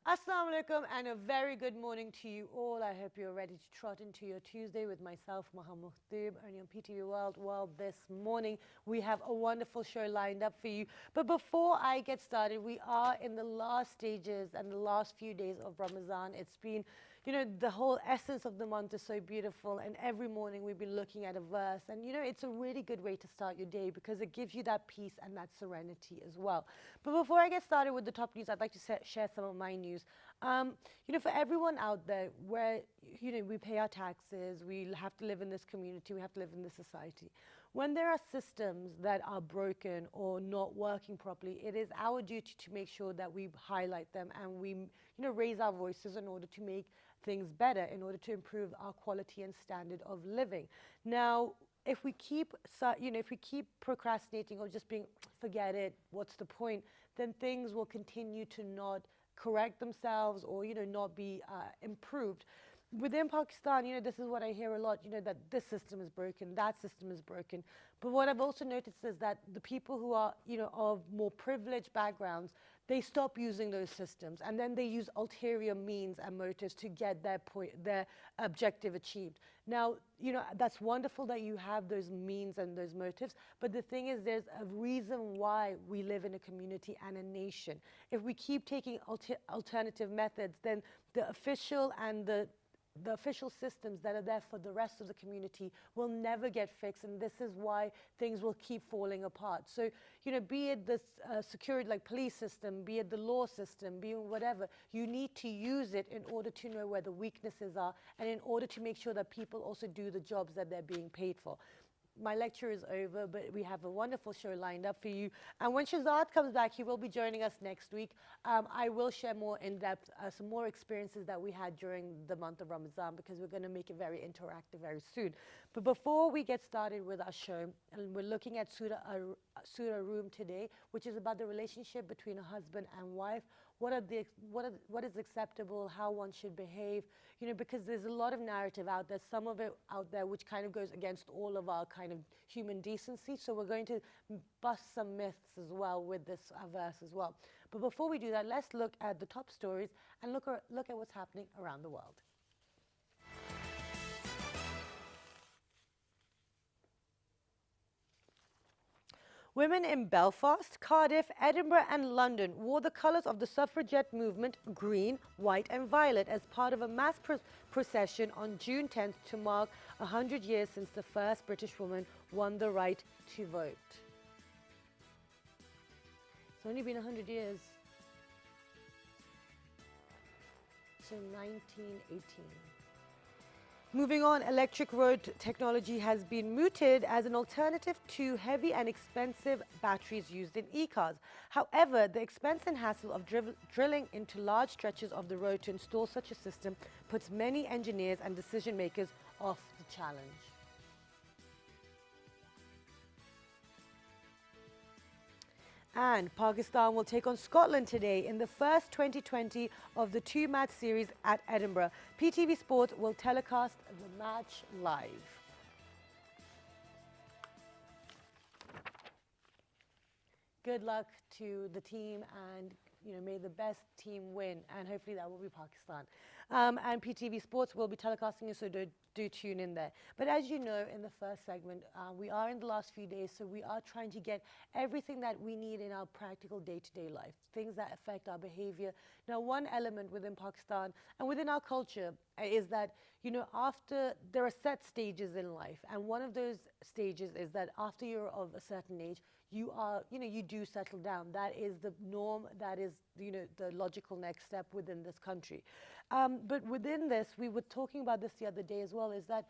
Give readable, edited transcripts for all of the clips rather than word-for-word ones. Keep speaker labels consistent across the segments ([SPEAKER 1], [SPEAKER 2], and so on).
[SPEAKER 1] Assalamu alaikum and a very good morning to you all. I hope you're ready to trot into your Tuesday with myself, Muhammad Dib, only on PTV World. Well, this morning we have a wonderful show lined up for you. But before I get started, we are in the last stages and the last few days of Ramzan. It's been, the whole essence of the month is so beautiful, and every morning we've been looking at a verse. And, it's a really good way to start your day because it gives you that peace and that serenity as well. But before I get started with the top news, I'd like to share some of my news. For everyone out there where, we pay our taxes, we have to live in this community, we have to live in this society. When there are systems that are broken or not working properly, it is our duty to make sure that we highlight them and we, raise our voices in order to make things better, in order to improve our quality and standard of living. Now, if we keep procrastinating or just being, forget it, what's the point, then things will continue to not correct themselves or, not be improved. Within Pakistan, this is what I hear a lot, that this system is broken, that system is broken. But what I've also noticed is that the people who are, of more privileged backgrounds, they stop using those systems and then they use ulterior means and motives to get their objective achieved. Now, that's wonderful that you have those means and those motives, but the thing is there's a reason why we live in a community and a nation. If we keep taking alternative methods, then the official and the official systems that are there for the rest of the community will never get fixed, and this is why things will keep falling apart. So, be it the security, like police system, be it the law system, be it whatever, you need to use it in order to know where the weaknesses are and in order to make sure that people also do the jobs that they're being paid for. My lecture is over, but we have a wonderful show lined up for you. And when Shazad comes back, he will be joining us next week. I will share more in depth, some more experiences that we had during the month of Ramadan, because we're going to make it very interactive very soon. But before we get started with our show, and we're looking at Surah Ar-Rum today, which is about the relationship between a husband and wife. What is acceptable, how one should behave, because there's a lot of narrative out there, some of it out there which kind of goes against all of our kind of human decency. So we're going to bust some myths as well with this verse as well. But before we do that, let's look at the top stories and look at what's happening around the world. Women in Belfast, Cardiff, Edinburgh and London wore the colours of the suffragette movement, green, white and violet, as part of a mass procession on June 10th to mark 100 years since the first British woman won the right to vote. It's only been 100 years. So 1918. Moving on, electric road technology has been mooted as an alternative to heavy and expensive batteries used in e-cars. However, the expense and hassle of drilling into large stretches of the road to install such a system puts many engineers and decision makers off the challenge. And Pakistan will take on Scotland today in the first 2020 of the two-match series at Edinburgh. PTV Sport will telecast the match live. Good luck to the team, and may the best team win, and hopefully that will be Pakistan. And PTV Sports will be telecasting it, so do tune in there. But as you know, in the first segment, we are in the last few days, so we are trying to get everything that we need in our practical day-to-day life, things that affect our behavior. Now, one element within Pakistan and within our culture is that, after there are set stages in life, and one of those stages is that after you're of a certain age, you are, you do settle down. That is the norm. That is, the logical next step within this country. But within this, we were talking about this the other day as well, is that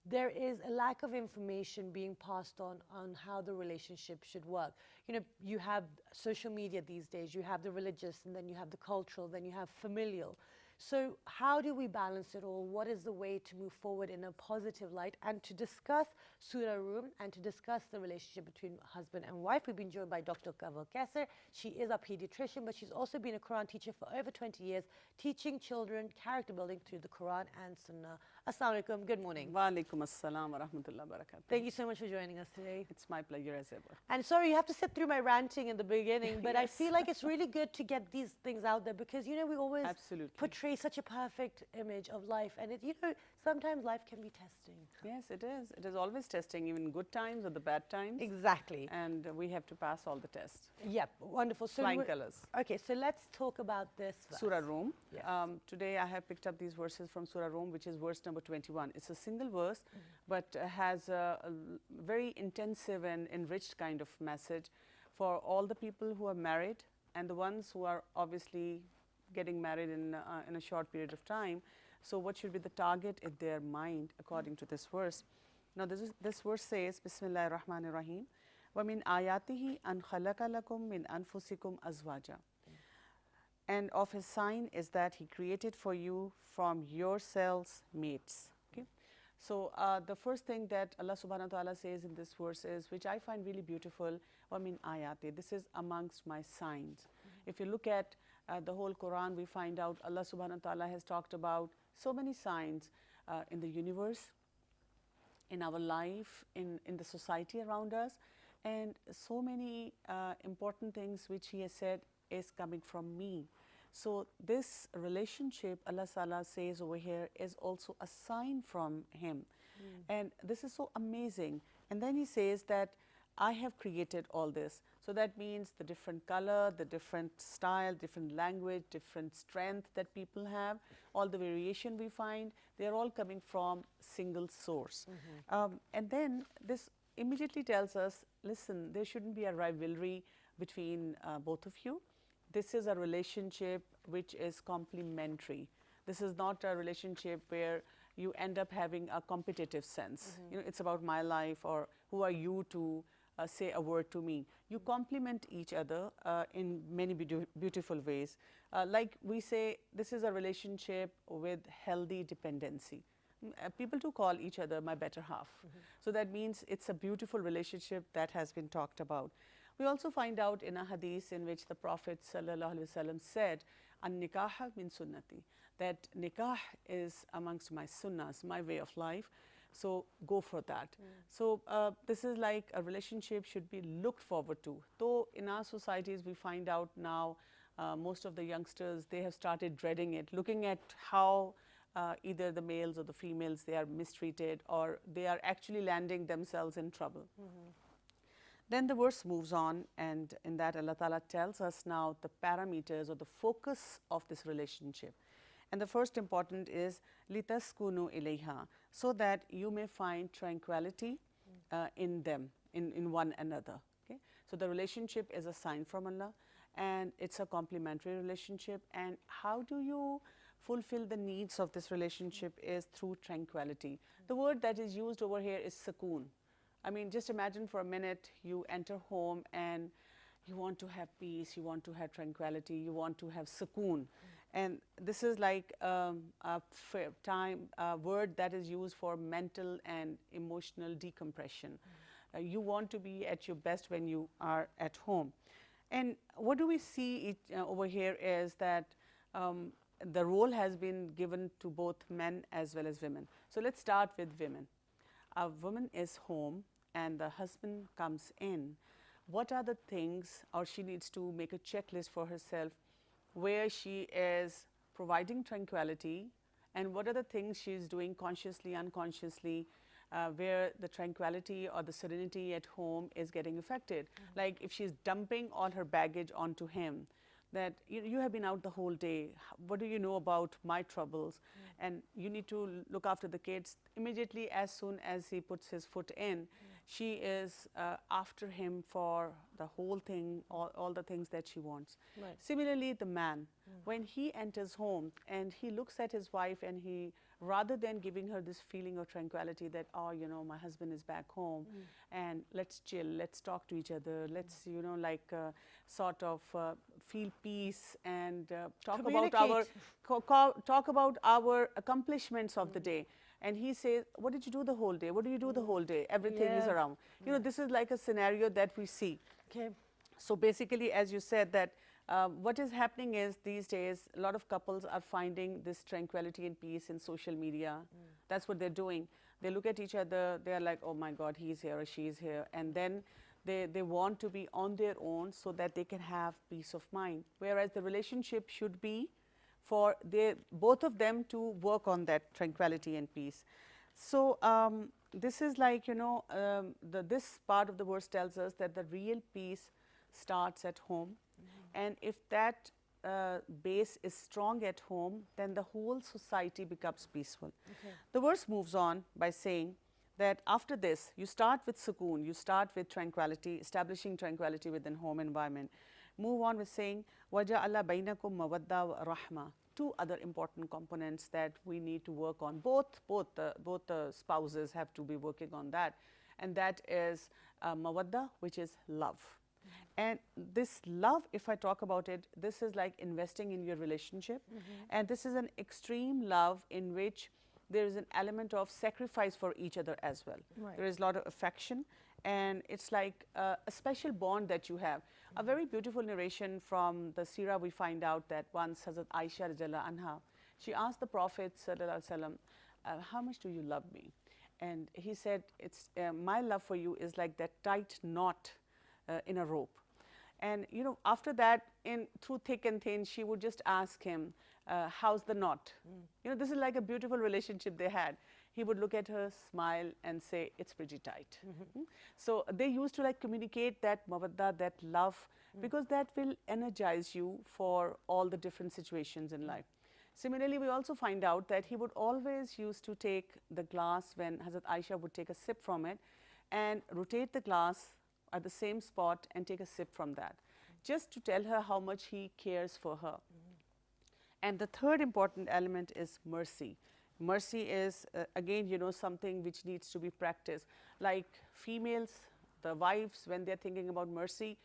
[SPEAKER 1] there is a lack of information being passed on how the relationship should work. You have social media these days, you have the religious, and then you have the cultural, then you have familial. So how do we balance it all? What is the way to move forward in a positive light? And to discuss Surah Ar-Rum and to discuss the relationship between husband and wife, we've been joined by Dr. Kaval Kesser. She is a pediatrician, but she's also been a Quran teacher for over 20 years, teaching children character building through the Quran and Sunnah. Assalamu alaikum. Good morning.
[SPEAKER 2] Wa alaikum assalam wa rahmatullahi wa barakatuh.
[SPEAKER 1] Thank you so much for joining us today.
[SPEAKER 2] It's my pleasure as ever.
[SPEAKER 1] And sorry, you have to sit through my ranting in the beginning, but I
[SPEAKER 2] Yes.
[SPEAKER 1] feel like it's really good to get these things out there because, you know, we always
[SPEAKER 2] Absolutely.
[SPEAKER 1] portray such a perfect image of life. And, it, you know, sometimes life can be testing.
[SPEAKER 2] Yes, it is. It is always testing, even good times or the bad times.
[SPEAKER 1] Exactly.
[SPEAKER 2] And we have to pass all the tests.
[SPEAKER 1] Yep, wonderful. So
[SPEAKER 2] Flying colors.
[SPEAKER 1] Okay, so let's talk about this verse.
[SPEAKER 2] Surah Rum.
[SPEAKER 1] Yes.
[SPEAKER 2] Today I have picked up these verses from Surah Rum, which is verse number 21. It's a single verse, but has a very intensive and enriched kind of message for all the people who are married and the ones who are obviously getting married in a short period of time. So what should be the target in their mind according to this verse? Now this verse says, Bismillahir Rahmanir Rahim, وَمِنْ آيَاتِهِ أَنْ خَلَقَ لَكُم مِّنْ أَنفُسِكُمْ أَزْوَاجًا. And of his sign is that he created for you from yourselves mates. Okay? So the first thing that Allah subhanahu wa ta'ala says in this verse is, which I find really beautiful, وَمِنْ آيَاتِهِ. This is amongst my signs. If you look at the whole Quran, we find out Allah subhanahu wa ta'ala has talked about so many signs in the universe, in our life, in the society around us, and so many important things which he has said is coming from me. So this relationship, Allah Ta'ala says over here, is also a sign from him. And this is so amazing. And then he says that I have created all this. So that means the different color, the different style, different language, different strength that people have, all the variation we find, they are all coming from single source. And then this immediately tells us, listen, there shouldn't be a rivalry between both of you. This is a relationship which is complementary. This is not a relationship where you end up having a competitive sense. You know, it's about my life, or who are you to say a word to me. You complement each other in many beautiful ways. Like we say, this is a relationship with healthy dependency. People do call each other my better half. So that means it's a beautiful relationship that has been talked about. We also find out in a hadith in which the Prophet ﷺ said, "An-nikah min sunnati," that nikah is amongst my sunnahs, my way of life. So go for that. So this is like a relationship should be looked forward to. Though in our societies we find out now most of the youngsters, they have started dreading it, looking at how either the males or the females, they are mistreated or they are actually landing themselves in trouble. Then the verse moves on, and in that Allah Ta'ala tells us now the parameters or the focus of this relationship. And the first important is litaskunu ilayha, so that you may find tranquility in them, in one another. Okay? So the relationship is a sign from Allah, and it's a complementary relationship. And how do you fulfill the needs of this relationship is through tranquility. The word that is used over here is sukoon. I mean, just imagine for a minute you enter home and you want to have peace, you want to have tranquility, you want to have sukoon. And this is like a word that is used for mental and emotional decompression. You want to be at your best when you are at home. And what do we see over here is that the role has been given to both men as well as women. So let's start with women. A woman is home and the husband comes in. What are the things, or she needs to make a checklist for herself where she is providing tranquility, and what are the things she's doing consciously, unconsciously, where the tranquility or the serenity at home is getting affected. Like if she's dumping all her baggage onto him, that you have been out the whole day, what do you know about my troubles? And you need to look after the kids. Immediately as soon as he puts his foot in, she is after him for the whole thing, all the things that she wants.
[SPEAKER 1] Right.
[SPEAKER 2] Similarly, the man, when he enters home and he looks at his wife, and he, rather than giving her this feeling of tranquility that, oh, you know, my husband is back home and let's chill, let's talk to each other, let's, you know, like sort of feel peace and talk about our accomplishments of the day. And he says, what did you do the whole day? What do you do the whole day? Everything is around. You know, this is like a scenario that we see.
[SPEAKER 1] Okay.
[SPEAKER 2] So basically, as you said, that What is happening is these days, a lot of couples are finding this tranquility and peace in social media. That's what they're doing. They look at each other, they're like, oh my God, he's here or she's here. And then they want to be on their own so that they can have peace of mind. Whereas the relationship should be for both of them to work on that tranquility and peace. So this is like, this part of the verse tells us that the real peace starts at home. And if that base is strong at home, then the whole society becomes peaceful.
[SPEAKER 1] Okay.
[SPEAKER 2] The verse moves on by saying that after this, you start with sukoon, you start with tranquility, establishing tranquility within home environment. Move on with saying, وَجَعَلَ بَيْنَكُمْ مَوَدَّةً وَرَحْمَةً. Two other important components that we need to work on. Both the spouses have to be working on that. And that is mawadda, which is love. And this love, if I talk about it, this is like investing in your relationship. And this is an extreme love in which there is an element of sacrifice for each other as well.
[SPEAKER 1] Right.
[SPEAKER 2] There is a lot of affection, and it's like a special bond that you have. A very beautiful narration from the Surah, we find out that once Hazrat Aisha radiallahu anha, she asked the Prophet sallallahu alaihi wasallam, how much do you love me? And he said, it's my love for you is like that tight knot in a rope. And after that, through thick and thin, she would just ask him, how's the knot? This is like a beautiful relationship they had. He would look at her, smile, and say, it's pretty tight. So they used to like communicate that mawadda, that love, because that will energize you for all the different situations in life. Similarly, we also find out that he would always used to take the glass when Hazrat Aisha would take a sip from it and rotate the glass at the same spot and take a sip from that, just to tell her how much he cares for her. And the third important element is mercy. Mercy is, again, something which needs to be practiced. Like females, the wives, when they're thinking about mercy,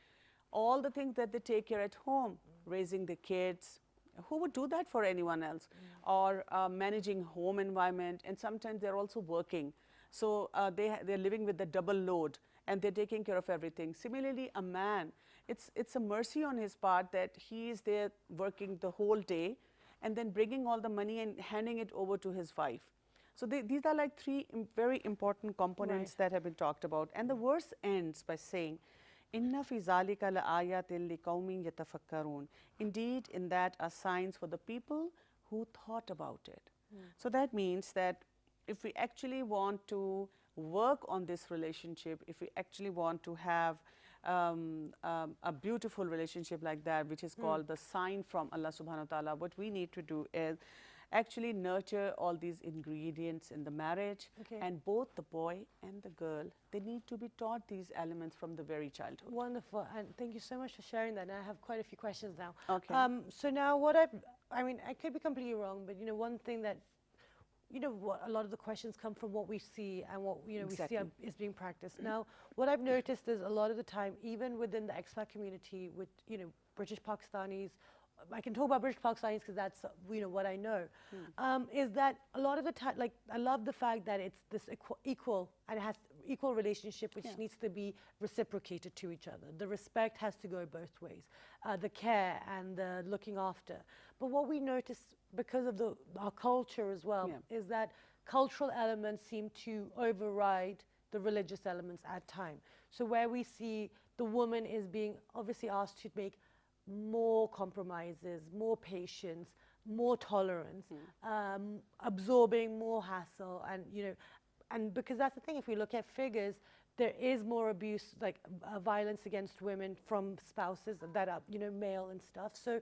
[SPEAKER 2] all the things that they take care at home, raising the kids, who would do that for anyone else? Or managing home environment, and sometimes they're also working. So they're living with the double load, and they're taking care of everything. Similarly, a man, it's a mercy on his part that he is there working the whole day and then bringing all the money and handing it over to his wife. So these are like three very important components that have been talked about. And the verse ends by saying, Inna fi zalika la ayatin li qawmin yatafakkarun. Indeed, in that are signs for the people who thought about it. So that means that if we actually want to work on this relationship, if we actually want to have a beautiful relationship like that, which is called the sign from Allah subhanahu wa ta'ala, what we need to do is actually nurture all these ingredients in the marriage. And both the boy and the girl, they need to be taught these elements from the very childhood.
[SPEAKER 1] Wonderful, and thank you so much for sharing that. And I have quite a few questions now.
[SPEAKER 2] Okay.
[SPEAKER 1] So now I mean, I could be completely wrong, but one thing that what a lot of the questions come from what we see and what we see is being practiced. Now, what I've noticed is a lot of the time, even within the expat community, with British Pakistanis, I can talk about British Pakistanis because that's what I know, is that a lot of the time, like I love the fact that it's this equal and it has equal relationship which needs to be reciprocated to each other. The respect has to go both ways, the care and the looking after. But what we notice because of our culture as well is that cultural elements seem to override the religious elements at time. So where we see the woman is being obviously asked to make more compromises, more patience, more tolerance, absorbing more hassle, and because that's the thing, if we look at figures, there is more abuse, like violence against women from spouses that are male and stuff. So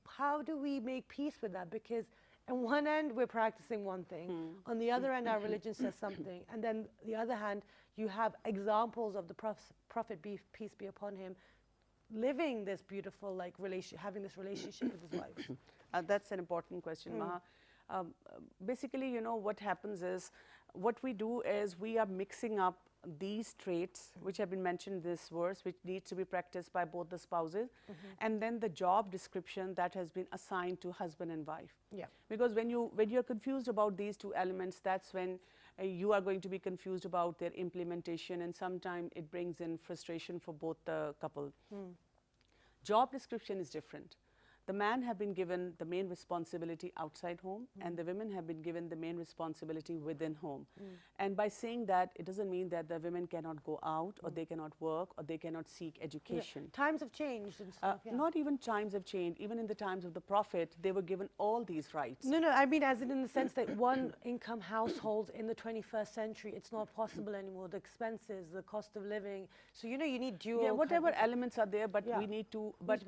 [SPEAKER 1] how do we make peace with that? Because on one end we're practicing one thing, on the other end our religion says something, and then the other hand you have examples of the Prophet, peace be upon him, living this beautiful having this relationship with his wife.
[SPEAKER 2] That's an important question, Maha. Basically, what happens is, what we do is we are mixing up these traits which have been mentioned in this verse, which needs to be practiced by both the spouses, and then the job description that has been assigned to husband and wife. Because when you're confused about these two elements, that's when you are going to be confused about their implementation, and sometimes it brings in frustration for both the couple. Job description is different. The man have been given the main responsibility outside home, and the women have been given the main responsibility within home. And by saying that, it doesn't mean that the women cannot go out, or they cannot work, or they cannot seek education.
[SPEAKER 1] Times have changed and stuff.
[SPEAKER 2] Not even times have changed. Even in the times of the Prophet, they were given all these rights.
[SPEAKER 1] No, I mean as in the sense that one income households in the 21st century, it's not possible anymore. The expenses, the cost of living. So, you need dual.
[SPEAKER 2] Yeah, whatever elements are there, but we need to, but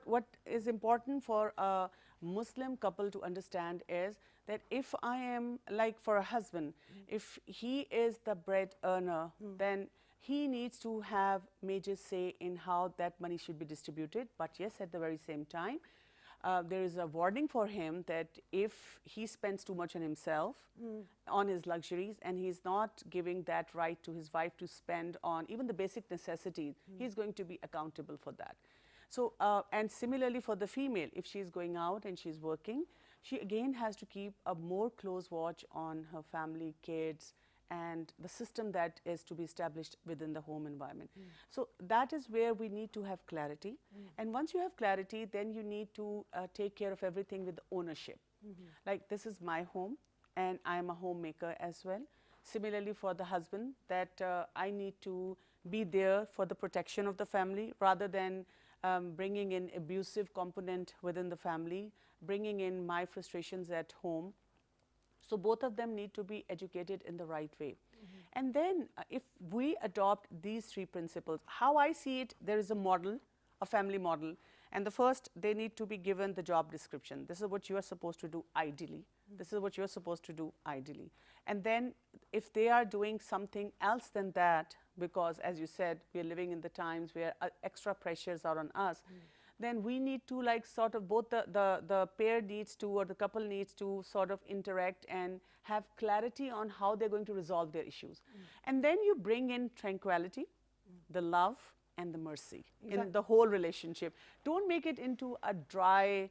[SPEAKER 2] what is important for a Muslim couple to understand is that if I am, like for a husband, if he is the bread earner, then he needs to have major say in how that money should be distributed. But yes, at the very same time, there is a warning for him that if he spends too much on himself, on his luxuries, and he's not giving that right to his wife to spend on even the basic necessities, he's going to be accountable for that. So, and similarly for the female, if she's going out and she's working, she again has to keep a more close watch on her family, kids, and the system that is to be established within the home environment. So that is where we need to have clarity. And once you have clarity, then you need to take care of everything with ownership. Like, this is my home, and I am a homemaker as well. Similarly for the husband, that I need to be there for the protection of the family, rather than bringing in abusive component within the family, bringing in my frustrations at home. So both of them need to be educated in the right way. And then if we adopt these three principles, how I see it, there is a model, a family model. And the first, they need to be given the job description. This is what you are supposed to do ideally. This is what you're supposed to do ideally. And then if they are doing something else than that, because as you said, we are living in the times where extra pressures are on us, then we need to, like, sort of both the pair needs to, or the couple needs to sort of interact and have clarity on how they're going to resolve their issues. And then you bring in tranquility, the love, and the mercy in the whole relationship. Don't make it into a dry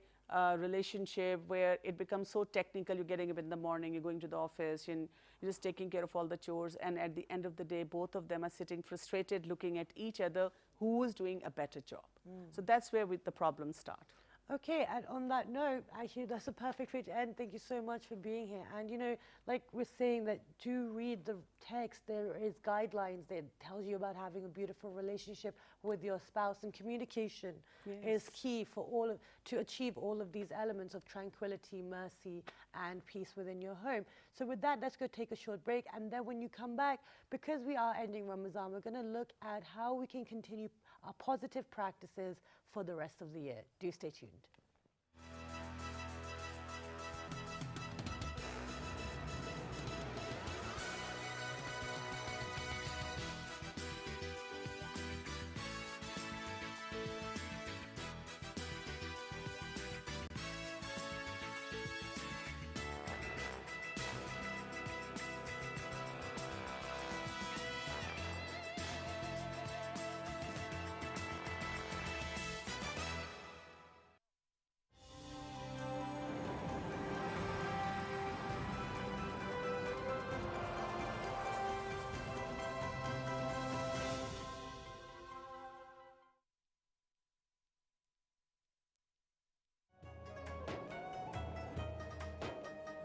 [SPEAKER 2] relationship where it becomes so technical. You're getting up in the morning, you're going to the office, and you're just taking care of all the chores, and at the end of the day, both of them are sitting frustrated, looking at each other, who is doing a better job. So that's where the problems start.
[SPEAKER 1] Okay, and on that note, actually, that's a perfect way to end. Thank you so much for being here. And like we're saying, that to read the text, there is guidelines that tells you about having a beautiful relationship with your spouse, and communication is key for to achieve all of these elements of tranquility, mercy, and peace within your home. So with that, let's go take a short break, and then when you come back, because we are ending Ramzan, we're going to look at how we can continue our positive practices for the rest of the year. Do stay tuned.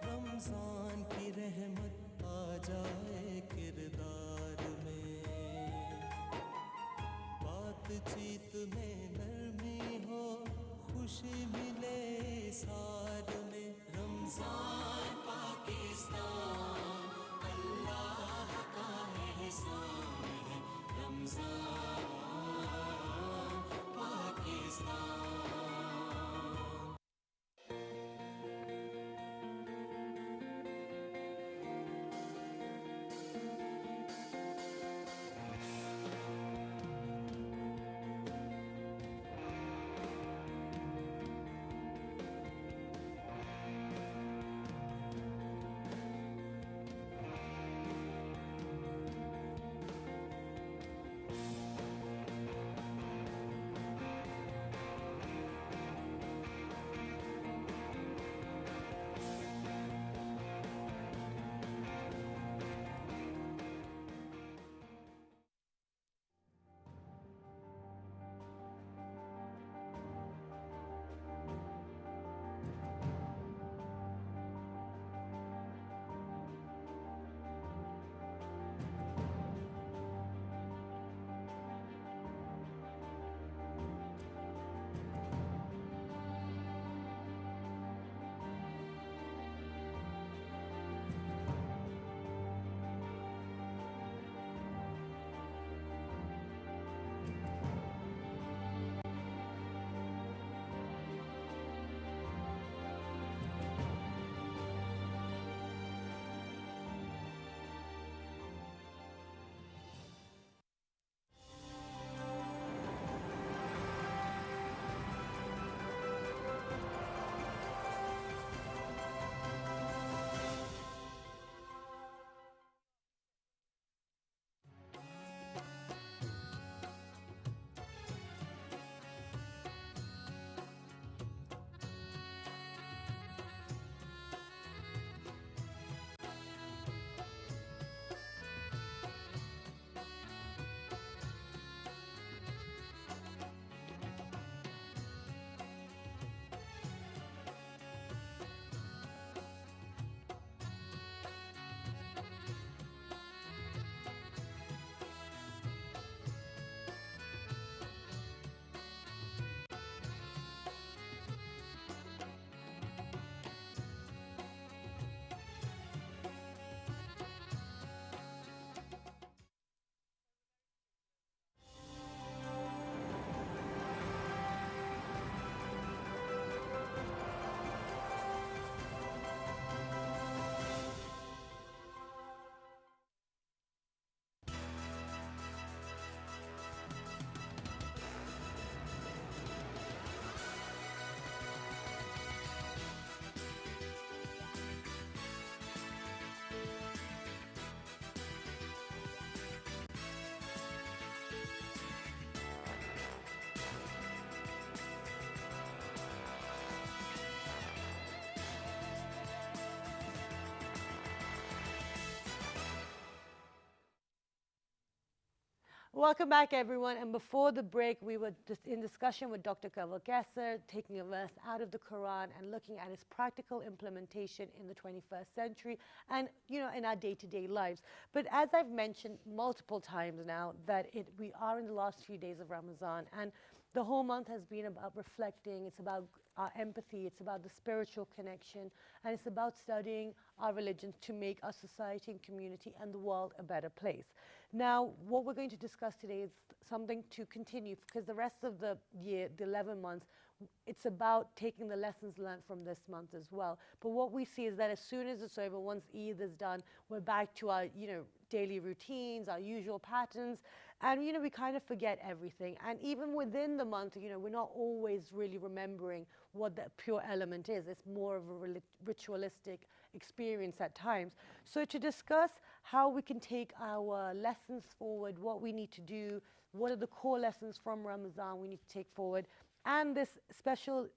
[SPEAKER 3] Ramzan की रहमत आ जाए किरदार में, बातचीत में नरमी हो, खुशी मिले सार में। रमजान पाकिस्तान अल्लाह का एहसान है। Ramzan Pakistan.
[SPEAKER 1] Welcome back, everyone. And before the break, we were just in discussion with Dr. Kaval Kesser, taking a verse out of the Quran and looking at its practical implementation in the 21st century and, you know, in our day-to-day lives. But as I've mentioned multiple times now, that we are in the last few days of Ramzan, and the whole month has been about reflecting. It's about our empathy. It's about the spiritual connection. And it's about studying our religion to make our society and community and the world a better place. Now, what we're going to discuss today is something to continue, because the rest of the year, the 11 months, it's about taking the lessons learned from this month as well. But what we see is that as soon as it's over, once Eid is done, we're back to our, you know, daily routines, our usual patterns, and, you know, we kind of forget everything. And even within the month, you know, we're not always really remembering what the pure element is. It's more of a ritualistic experience at times. So to discuss how we can take our lessons forward, what we need to do, what are the core lessons from Ramadan we need to take forward, and this special,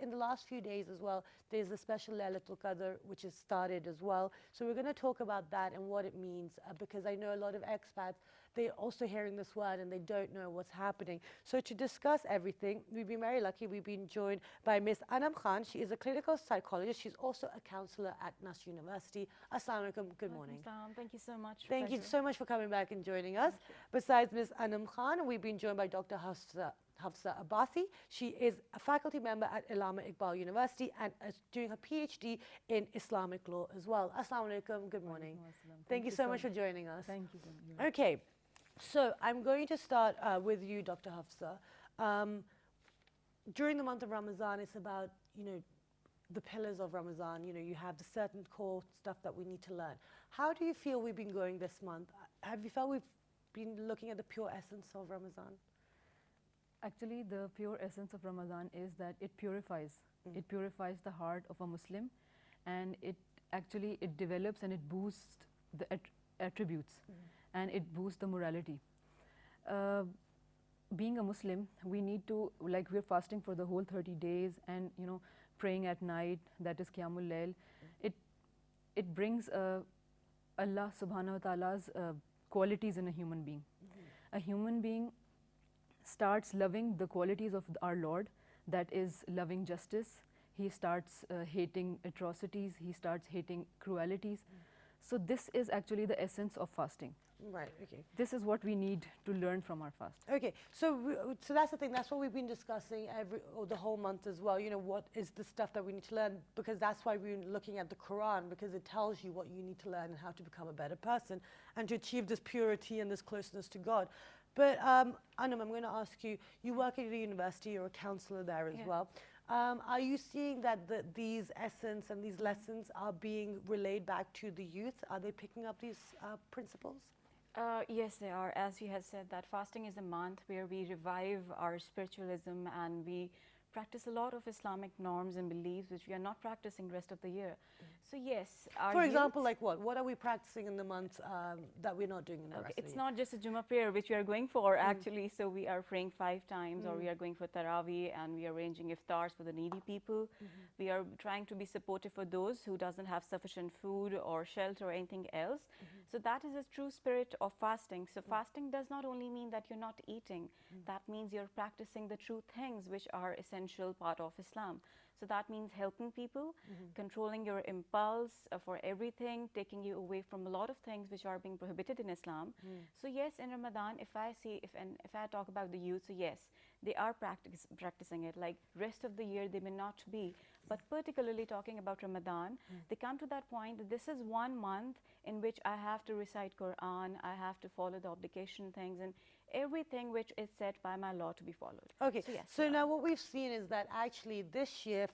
[SPEAKER 1] in the last few days as well, there's a special Laylatul Qadr which has started as well. So we're going to talk about that and what it means, because I know a lot of expats, they're also hearing this word and they don't know what's happening. So to discuss everything, we've been very lucky. We've been joined by Miss Anam Khan. She is a clinical psychologist. She's also a counselor at Nasr University. Assalamu alaikum. Good morning.
[SPEAKER 4] Thank you so much.
[SPEAKER 1] Thank you so much for coming back and joining us. Besides Miss Anam Khan, we've been joined by Dr. Hafsa Abbasi. She is a faculty member at Allama Iqbal University and is doing her PhD in Islamic law as well. Assalamu alaikum. Good morning. Thank you so much for joining us.
[SPEAKER 4] Thank you.
[SPEAKER 1] Okay, so I'm going to start with you, Dr. Hafsa. During the month of Ramadan, it's about, you know, the pillars of Ramadan. You know, you have the certain core stuff that we need to learn. How do you feel we've been going this month? Have you felt we've been looking at the pure essence of Ramadan?
[SPEAKER 4] Actually, the pure essence of Ramadan is that it purifies. It purifies the heart of a Muslim, and it develops and it boosts the attributes, and it boosts the morality. Being a Muslim, we need to, like, we're fasting for the whole 30 days and, you know, praying at night, that is Qiyamul Layl. It brings Allah subhanahu wa ta'ala's qualities in a human being. A human being starts loving the qualities of our Lord, that is loving justice. He starts hating atrocities. He starts hating cruelties. So this is actually the essence of fasting.
[SPEAKER 1] Right, okay.
[SPEAKER 4] This is what we need to learn from our fast.
[SPEAKER 1] Okay, so that's the thing. That's what we've been discussing the whole month as well. You know, what is the stuff that we need to learn? Because that's why we're looking at the Quran, because it tells you what you need to learn and how to become a better person and to achieve this purity and this closeness to God. But Anam, I'm going to ask you, you work at a university, you're a counselor there as well. Are you seeing that these essence and these lessons are being relayed back to the youth? Are they picking up these principles?
[SPEAKER 5] Yes, they are. As you have said, that fasting is a month where we revive our spiritualism and we practice a lot of Islamic norms and beliefs which we are not practicing rest of the year. So yes,
[SPEAKER 1] for example, like what? What are we practicing in the month that we're not doing in the rest of the year?
[SPEAKER 5] It's not just a Jummah prayer which we are going for actually. So we are praying 5 times, or we are going for Taraweeh, and we are arranging iftars for the needy people. We are trying to be supportive for those who doesn't have sufficient food or shelter or anything else. So that is a true spirit of fasting. So fasting does not only mean that you're not eating. That means you're practicing the true things which are essential part of Islam. So that means helping people, controlling your impulse for everything, taking you away from a lot of things which are being prohibited in Islam. So yes, in Ramadan, if I talk about the youth, so yes, they are practicing it. Like rest of the year, they may not be. But particularly talking about Ramadan, they come to that point that this is one month in which I have to recite Quran, I have to follow the obligation things, and everything which is set by my law to be followed.
[SPEAKER 1] Okay,
[SPEAKER 5] so, yes,
[SPEAKER 1] so now what we've seen is that actually this year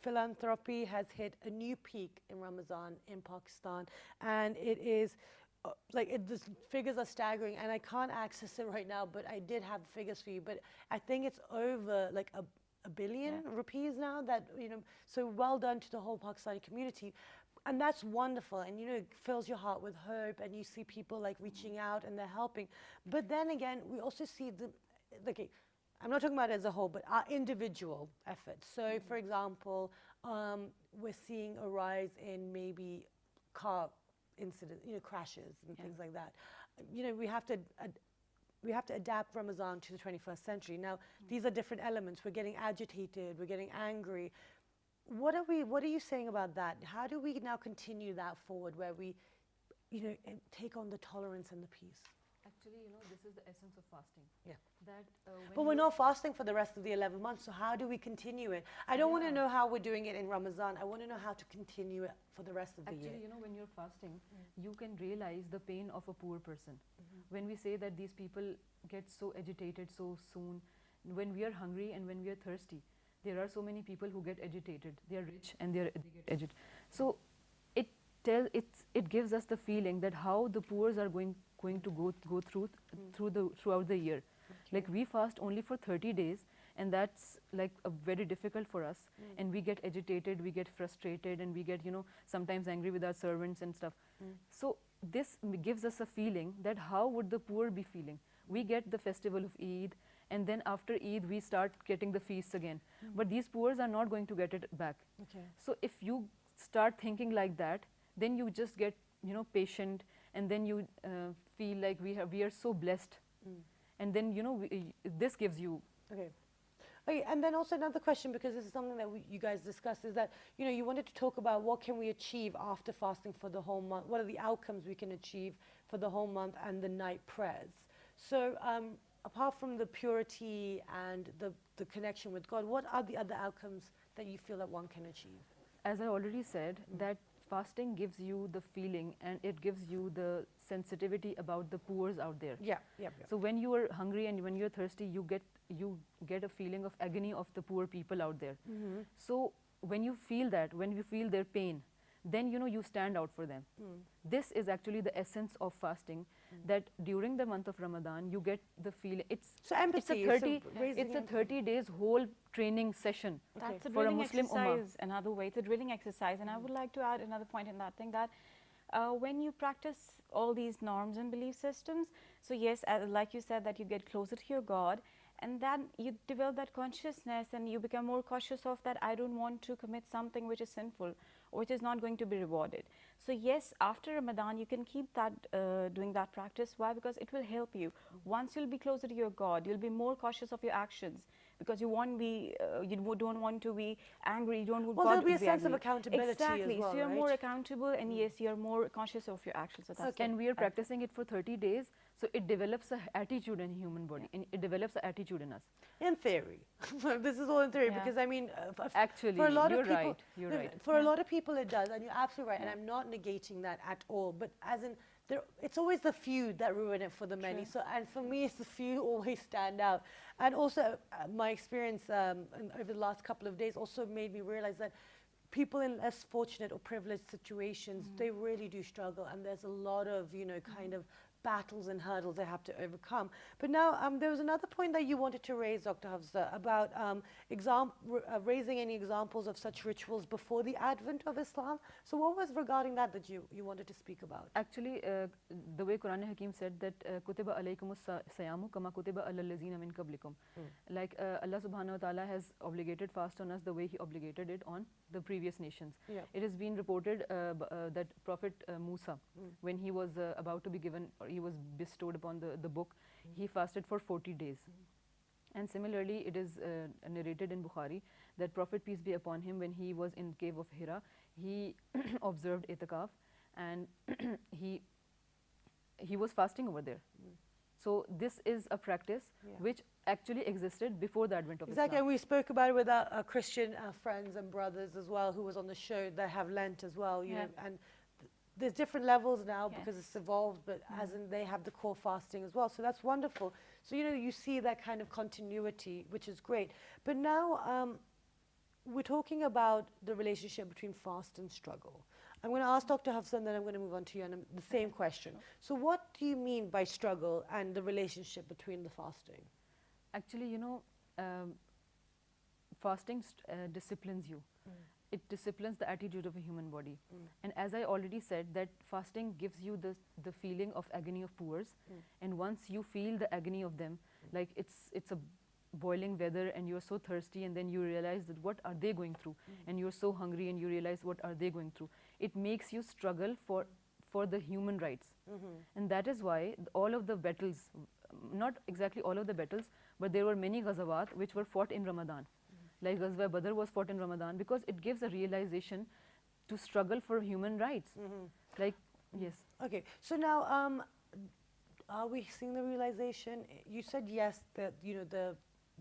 [SPEAKER 1] philanthropy has hit a new peak in Ramadan in Pakistan, and it is the figures are staggering, and I can't access it right now, but I did have the figures for you, but I think it's over like a billion rupees now, that, you know, so well done to the whole Pakistani community. And that's wonderful, and, you know, it fills your heart with hope, and you see people like reaching out and they're helping. But then again, we also see I'm not talking about it as a whole, but our individual efforts. So for example, we're seeing a rise in maybe car incidents, you know, crashes and things like that. You know, we have to we have to adapt Ramadan to the 21st century. Now, these are different elements. We're getting agitated, we're getting angry. What are you saying about that? How do we now continue that forward where we, take on the tolerance and the peace?
[SPEAKER 4] Actually, this is the essence of fasting.
[SPEAKER 1] Yeah.
[SPEAKER 4] That
[SPEAKER 1] But we're not fasting for the rest of the 11 months, so how do we continue it? I don't want to know how we're doing it in Ramadan. I want to know how to continue it for the rest of the year.
[SPEAKER 4] Actually, when you're fasting, you can realize the pain of a poor person. When we say that these people get so agitated so soon, when we are hungry and when we are thirsty, there are so many people who get agitated. They are rich and they get agitated. So it gives us the feeling that how the poor are going to go throughout the year. Like we fast only for 30 days, and that's like very difficult for us. And we get agitated, we get frustrated, and we get sometimes angry with our servants and stuff. So this gives us a feeling that how would the poor be feeling? We get the festival of Eid, and then after Eid we start getting the feasts again. But these poor are not going to get it back.
[SPEAKER 1] Okay.
[SPEAKER 4] So if you start thinking like that, then you just get patient, and then you feel like we are so blessed, and then this gives you.
[SPEAKER 1] Okay. Okay, and then also another question, because this is something that you guys discussed, is that you wanted to talk about what can we achieve after fasting for the whole month. What are the outcomes we can achieve for the whole month and the night prayers? So apart from the purity and the connection with God, what are the other outcomes that you feel that one can achieve?
[SPEAKER 4] As I already said, that fasting gives you the feeling and it gives you the sensitivity about the poors out there.
[SPEAKER 1] Yeah.
[SPEAKER 4] So when you are hungry and when you're thirsty, you get a feeling of agony of the poor people out there. So when you feel that, when you feel their pain, then you stand out for them. This is actually the essence of fasting, that during the month of Ramadan you get the feeling.
[SPEAKER 1] So empathy.
[SPEAKER 4] It's a 30 days whole training session.
[SPEAKER 5] That's a
[SPEAKER 4] for a
[SPEAKER 5] drilling
[SPEAKER 4] Muslim
[SPEAKER 5] exercise. Another way, it's a drilling exercise. And I would like to add another point in that thing, that when you practice all these norms and belief systems, so yes, like you said, that you get closer to your God, and then you develop that consciousness and you become more cautious of that. I don't want to commit something which is sinful or which is not going to be rewarded. So yes, after Ramadan you can keep that doing that practice. Why? Because it will help you. Once you'll be closer to your God, you'll be more cautious of your actions, because you won't be you don't want to be angry, you don't want
[SPEAKER 1] Well,
[SPEAKER 5] God
[SPEAKER 1] there'll be
[SPEAKER 5] to
[SPEAKER 1] a sense of
[SPEAKER 5] angry.
[SPEAKER 1] accountability
[SPEAKER 5] Exactly.
[SPEAKER 1] as well,
[SPEAKER 5] So you're
[SPEAKER 1] right?
[SPEAKER 5] more accountable, and yes, you're more conscious of your actions. So that's
[SPEAKER 4] And we are practicing it for 30 days, so it develops an attitude in human body, and it develops an attitude in us.
[SPEAKER 1] In theory. This is all in theory,
[SPEAKER 5] Yeah.
[SPEAKER 1] because I mean,
[SPEAKER 4] Actually,
[SPEAKER 1] for a lot
[SPEAKER 4] you're
[SPEAKER 1] of people,
[SPEAKER 4] right, you're right.
[SPEAKER 1] For a lot of people it does, and you're absolutely right, and I'm not negating that at all, but as in, it's always the few that ruin it for the many.
[SPEAKER 5] True.
[SPEAKER 1] So, and for me, it's the few always stand out. And also, my experience over the last couple of days also made me realize that people in less fortunate or privileged situations, they really do struggle, and there's a lot of, kind of battles and hurdles they have to overcome. But now there was another point that you wanted to raise, Dr. Hafsa, about raising any examples of such rituals before the advent of Islam. So what was regarding that you wanted to speak about?
[SPEAKER 4] Actually, the way Quran Hakim said that kutiba alaykumus siyamu kama kutiba alal lazina min qablikum. Like Allah subhanahu wa ta'ala has obligated fast on us the way he obligated it on the previous nations.
[SPEAKER 1] Yeah.
[SPEAKER 4] It has been reported that Prophet Musa, when he was about to be given, or he was bestowed upon the book, he fasted for 40 days. And similarly, it is narrated in Bukhari that Prophet, peace be upon him, when he was in cave of Hira, he observed itikaf, and he was fasting over there. So this is a practice which actually existed before the advent of
[SPEAKER 1] Exactly,
[SPEAKER 4] Islam.
[SPEAKER 1] and we spoke about it with our Christian friends and brothers as well, who was on the show. They have Lent as well, you know, and there's different levels now because it's evolved, but as in they have the core fasting as well. So that's wonderful. So, you see that kind of continuity, which is great. But now we're talking about the relationship between fast and struggle. I'm going to ask Dr. Hafsa, and then I'm going to move on to you, and the same question. So what do you mean by struggle and the relationship between the fasting?
[SPEAKER 4] Actually, fasting disciplines you. It disciplines the attitude of a human body. And as I already said, that fasting gives you the feeling of agony of poors. And once you feel the agony of them, like it's a boiling weather and you're so thirsty, and then you realize that what are they going through, and you're so hungry and you realize what are they going through. It makes you struggle for the human rights. And that is why all of the battles, not exactly all of the battles, but there were many ghazawat which were fought in Ramadan. Like Ghazwa Badr was fought in Ramadan because it gives a realization to struggle for human rights. Like, yes.
[SPEAKER 1] Okay, so now are we seeing the realization? You said yes, that the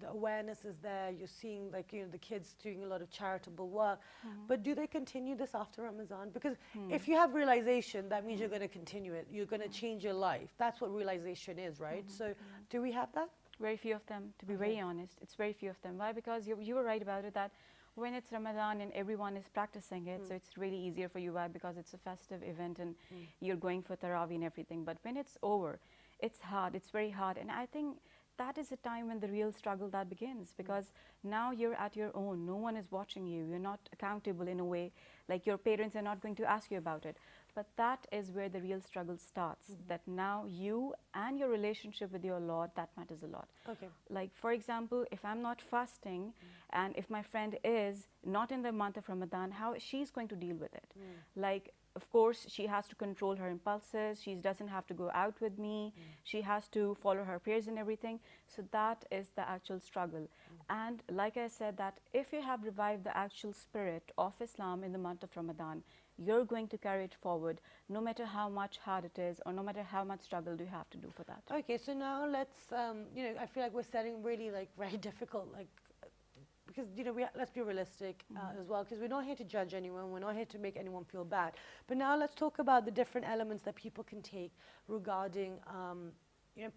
[SPEAKER 1] awareness is there. You're seeing the kids doing a lot of charitable work, but do they continue this after Ramadan? Because if you have realization, that means you're going to continue it. You're going to change your life. That's what realization is, right? So do we have that?
[SPEAKER 5] Very few of them, to be very honest. It's very few of them. Why? Because you were right about it, that when it's Ramadan and everyone is practicing it, so it's really easier for you. Why? Because it's a festive event and you're going for Taraweeh and everything. But when it's over, it's hard. It's very hard. And I think that is the time when the real struggle that begins, because now you're at your own. No one is watching you. You're not accountable in a way. Like your parents are not going to ask you about it. But that is where the real struggle starts, that now you and your relationship with your Lord, that matters a lot.
[SPEAKER 1] Okay.
[SPEAKER 5] Like, for example, if I'm not fasting and if my friend is not in the month of Ramadan, how she's going to deal with it? Like, of course, she has to control her impulses. She doesn't have to go out with me. She has to follow her prayers and everything. So that is the actual struggle. And like I said, that if you have revived the actual spirit of Islam in the month of Ramadan, you're going to carry it forward, no matter how much hard it is or no matter how much struggle do you have to do for that.
[SPEAKER 1] Okay, so now let's, I feel like we're setting really very difficult, because, let's be realistic as well, because we're not here to judge anyone, we're not here to make anyone feel bad. But now let's talk about the different elements that people can take regarding,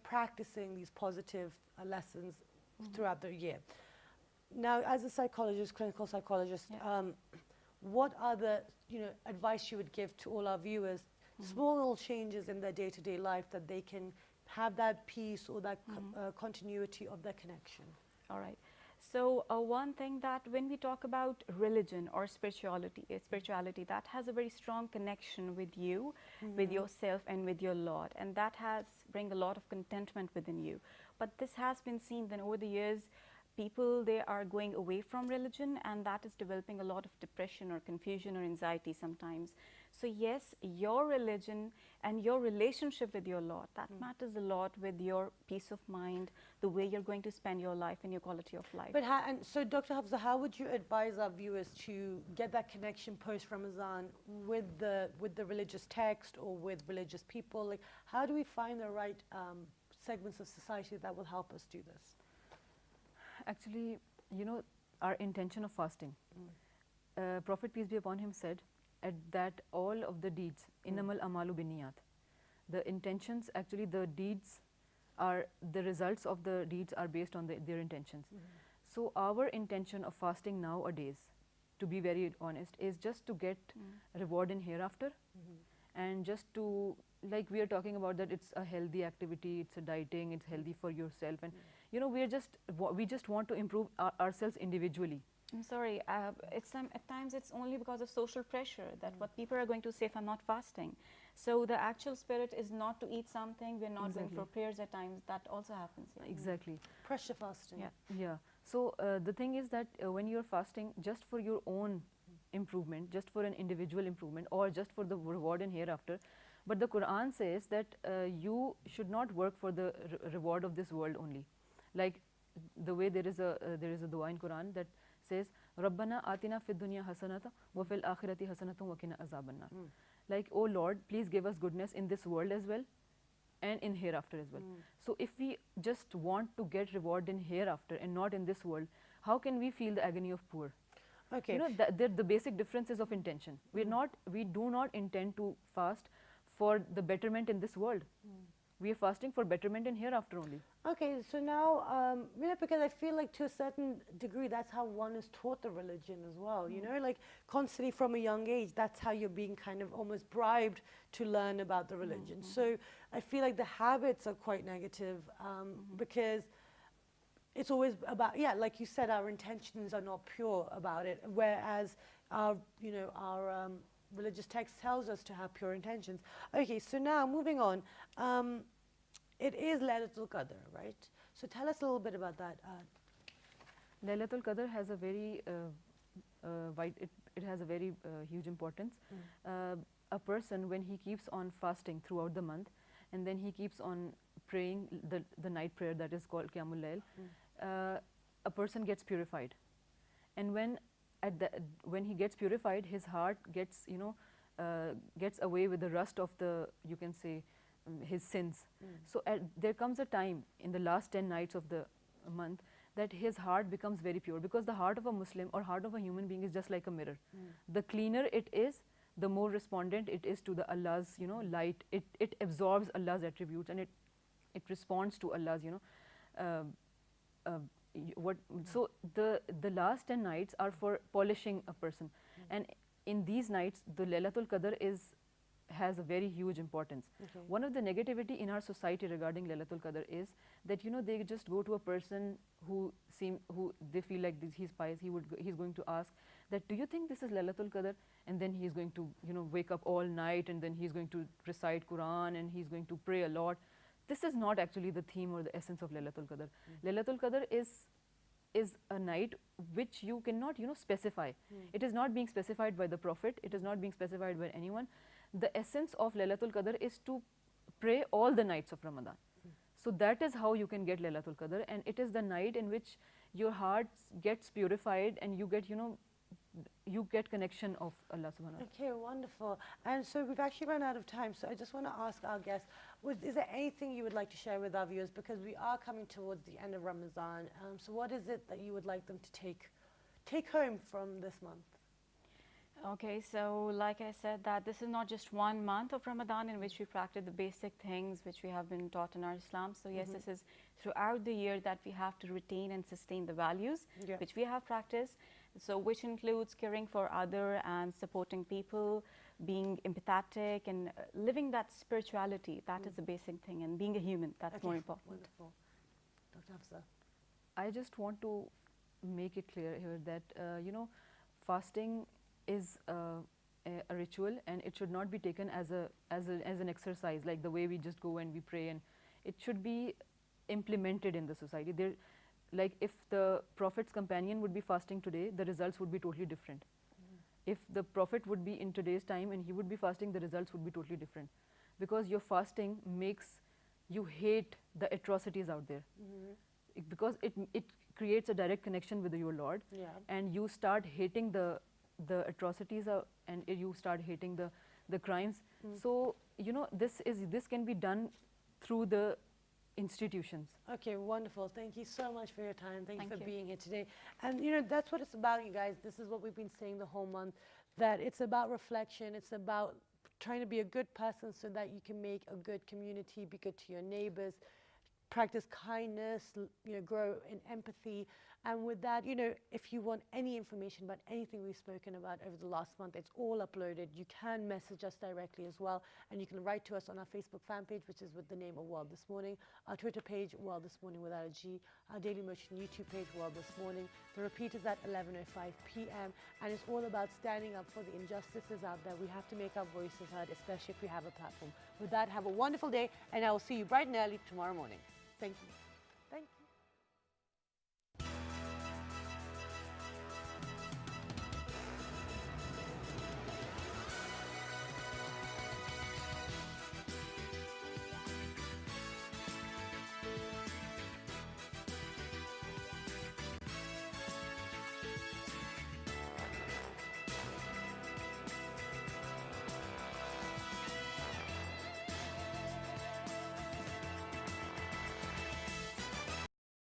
[SPEAKER 1] practicing these positive lessons throughout the year. Now, as a psychologist, clinical psychologist, what are the advice you would give to all our viewers, small little changes in their day-to-day life that they can have that peace or that continuity of their connection?
[SPEAKER 5] All right. So one thing, that when we talk about religion or spirituality, that has a very strong connection with you, with yourself and with your Lord, and that has bring a lot of contentment within you. But this has been seen then over the years, people, they are going away from religion, and that is developing a lot of depression or confusion or anxiety sometimes. So yes, your religion and your relationship with your Lord, that matters a lot with your peace of mind, the way you're going to spend your life and your quality of life.
[SPEAKER 1] But so Dr. Hafsa, how would you advise our viewers to get that connection post-Ramadan with the religious text or with religious people? Like, how do we find the right segments of society that will help us do this?
[SPEAKER 4] Actually, our intention of fasting. Prophet, peace be upon him, said that all of the deeds, innamal amalu binniyat, the intentions, actually the deeds are, the results of the deeds are based on their intentions. So our intention of fasting nowadays, to be very honest, is just to get reward in hereafter, and just to, like we are talking about, that it's a healthy activity, it's a dieting, it's healthy for yourself, and we just want to improve ourselves individually.
[SPEAKER 5] I'm sorry, at times it's only because of social pressure, that what people are going to say if I'm not fasting. So the actual spirit is not to eat something, we're not going for prayers at times, that also happens.
[SPEAKER 4] Exactly.
[SPEAKER 1] Pressure fasting.
[SPEAKER 4] Yeah. So the thing is that when you're fasting just for your own improvement, just for an individual improvement, or just for the reward in hereafter, but the Quran says that you should not work for the reward of this world only. Like the way there is a dua in Quran that says, Rabbana atina fid dunya hasanata wa fil akhirati hasanatan wa qina azaban nar. Like, oh Lord, please give us goodness in this world as well and in hereafter as well. So if we just want to get reward in hereafter and not in this world, how can we feel the agony of poor?
[SPEAKER 1] Okay.
[SPEAKER 4] The basic difference is of intention. We do not intend to fast for the betterment in this world. We are fasting for betterment in hereafter only.
[SPEAKER 1] Okay, so now, because I feel like to a certain degree, that's how one is taught the religion as well, like constantly from a young age, that's how you're being kind of almost bribed to learn about the religion. So I feel like the habits are quite negative because it's always about, like you said, our intentions are not pure about it, whereas our religious text tells us to have pure intentions. Okay, so now moving on. It is Laylatul Qadr, right? So tell us a little bit about that.
[SPEAKER 4] Laylatul Qadr has a very it has a very huge importance. A person, when he keeps on fasting throughout the month, and then he keeps on praying the night prayer that is called Qiyamul Layl, a person gets purified. And when he gets purified, his heart gets, gets away with the rust of the, you can say, his sins. So there comes a time in the last 10 nights of the month that his heart becomes very pure, because the heart of a Muslim or heart of a human being is just like a mirror. The cleaner it is, the more respondent it is to the Allah's, light. It absorbs Allah's attributes, and it responds to Allah's, so the last 10 nights are for polishing a person, and in these nights the Laylatul Qadr has a very huge importance. One of the negativity in our society regarding Laylatul Qadr is that they just go to a person who they feel like he's pious, he's going to ask that, do you think this is Laylatul Qadr? And then he's going to wake up all night, and then he's going to recite Quran, and he's going to pray a lot. This is not actually the theme or the essence of Laylatul Qadr. Laylatul Qadr is a night which you cannot specify. It is not being specified by the Prophet, it is not being specified by anyone. The essence of Laylatul Qadr is to pray all the nights of Ramadan. So that is how you can get Laylatul Qadr, and it is the night in which your heart gets purified and you get connection of Allah subhanahu wa ta'ala.
[SPEAKER 1] Okay, wonderful. And so we've actually run out of time, so I just want to ask our guests, is there anything you would like to share with our viewers, because we are coming towards the end of Ramzan, so what is it that you would like them to take home from this month?
[SPEAKER 5] Okay, so like I said, that this is not just 1 month of Ramadan in which we practice the basic things which we have been taught in our Islam. So yes, this is throughout the year that we have to retain and sustain the values which we have practiced. So which includes caring for other and supporting people, being empathetic, and living that spirituality. That is the basic thing, and being a human, that's more important.
[SPEAKER 1] Wonderful. Dr. Hafsa.
[SPEAKER 4] I just want to make it clear here that fasting is a ritual, and it should not be taken as an exercise, like the way we just go and we pray, and it should be implemented in the society. Like if the Prophet's companion would be fasting today, the results would be totally different. If the Prophet would be in today's time and he would be fasting, the results would be totally different, because your fasting makes you hate the atrocities out there, because it creates a direct connection with your Lord, and you start hating the atrocities and you start hating the crimes. So this can be done through the institutions.
[SPEAKER 1] Okay, wonderful. Thank you so much for your time. Thank you for
[SPEAKER 5] you.
[SPEAKER 1] being here today. And that's what it's about, you guys. This is what we've been saying the whole month, that it's about reflection. It's about trying to be a good person so that you can make a good community, be good to your neighbors, practice kindness, grow in empathy. And with that, if you want any information about anything we've spoken about over the last month, it's all uploaded. You can message us directly as well, and you can write to us on our Facebook fan page, which is with the name of World This Morning, our Twitter page, World This Morning without a G, our Daily Motion YouTube page, World This Morning. The repeat is at 11:05 p.m. and it's all about standing up for the injustices out there. We have to make our voices heard, especially if we have a platform. With that, have a wonderful day, and I will see you bright and early tomorrow morning. Thank you. Thank you.